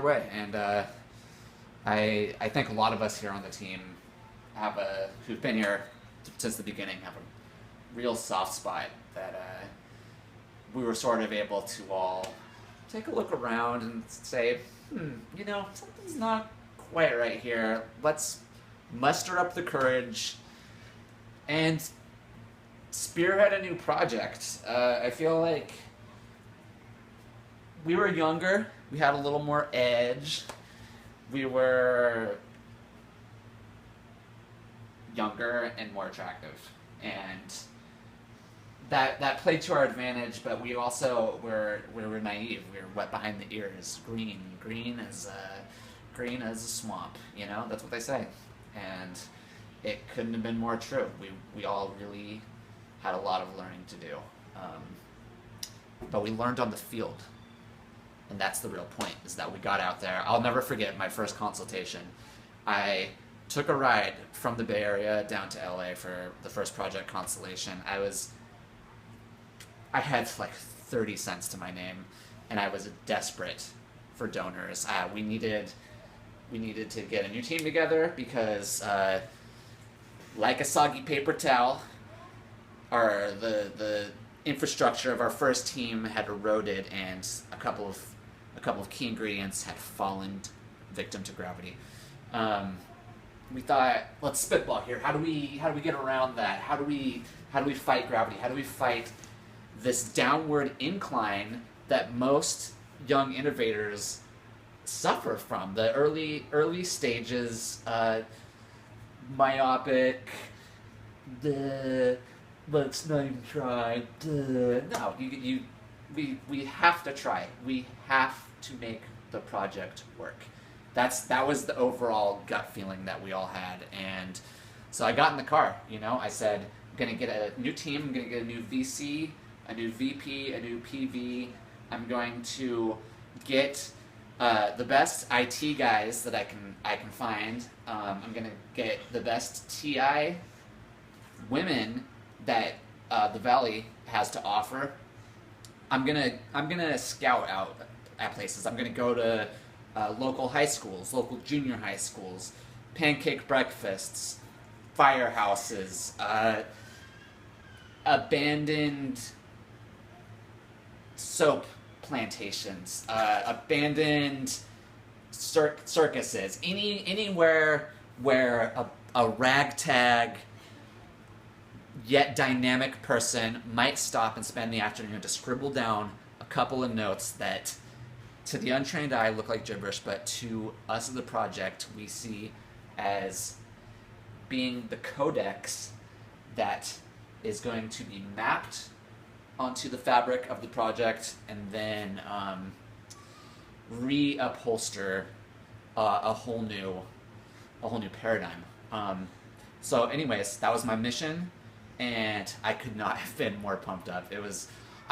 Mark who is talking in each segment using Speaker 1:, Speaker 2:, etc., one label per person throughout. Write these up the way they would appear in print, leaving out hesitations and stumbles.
Speaker 1: way. And I think a lot of us here on the team who've been here since the beginning have a real soft spot that we were sort of able to all take a look around and say, something's not quite right here. Let's muster up the courage and spearhead a new project. I feel like we were younger, we had a little more edge, we were younger and more attractive, and that played to our advantage. But we also were naive. We were wet behind the ears, green as a swamp. That's what they say, and it couldn't have been more true. We all really had a lot of learning to do, but we learned on the field. And that's the real point, is that we got out there. I'll never forget my first consultation. I took a ride from the Bay Area down to LA for the first project Constellation. I had like 30 cents to my name, and I was desperate for donors. We needed to get a new team together because, like a soggy paper towel, the infrastructure of our first team had eroded, and a couple of key ingredients had fallen victim to gravity. We thought, let's spitball here. How do we get around that? How do we fight gravity? How do we fight this downward incline that most young innovators suffer from? The early stages, myopic, let's not even try. No, we have to try. We have to make the project work. That was the overall gut feeling that we all had. And so I got in the car. I said, I'm gonna get a new team. I'm gonna get a new VC, a new VP, a new PV. I'm going to get the best IT guys that I can find. I'm gonna get the best TI women that the Valley has to offer. I'm gonna scout out at places. I'm gonna go to local high schools, local junior high schools, pancake breakfasts, firehouses, abandoned soap plantations, abandoned circuses, anywhere where a ragtag yet dynamic person might stop and spend the afternoon to scribble down a couple of notes that to the untrained eye look like gibberish, but to us as the project we see as being the codex that is going to be mapped onto the fabric of the project, and then reupholster a whole new paradigm. So anyways, that was my mission, and I could not have been more pumped up. I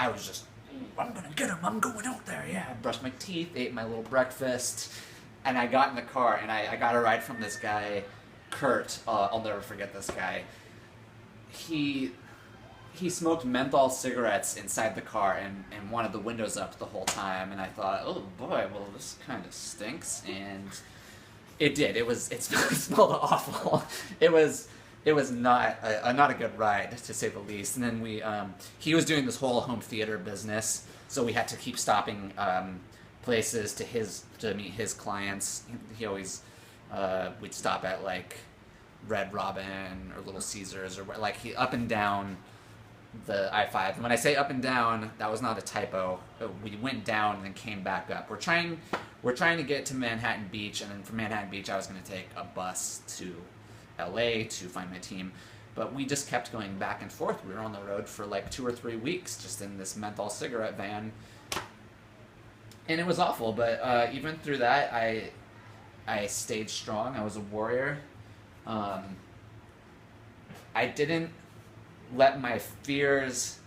Speaker 1: was just, I'm gonna get him, I'm going out there, yeah. I brushed my teeth, ate my little breakfast, and I got in the car, and I got a ride from this guy, Kurt. I'll never forget this guy. He smoked menthol cigarettes inside the car and wanted the windows up the whole time, and I thought, oh boy, well this kind of stinks, and it did. It smelled awful. It was not a good ride, to say the least. And then he was doing this whole home theater business, so we had to keep stopping places to meet his clients. He always we'd stop at like Red Robin or Little Caesars, or like up and down the I-5. And when I say up and down, that was not a typo. We went down and then came back up. We're trying to get to Manhattan Beach, and then from Manhattan Beach I was going to take a bus to LA to find my team. But we just kept going back and forth. We were on the road for like 2 or 3 weeks just in this menthol cigarette van. And it was awful, but even through that, I stayed strong. I was a warrior. I didn't let my fears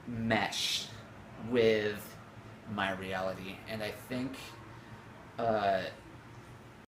Speaker 1: mesh with my reality. And I think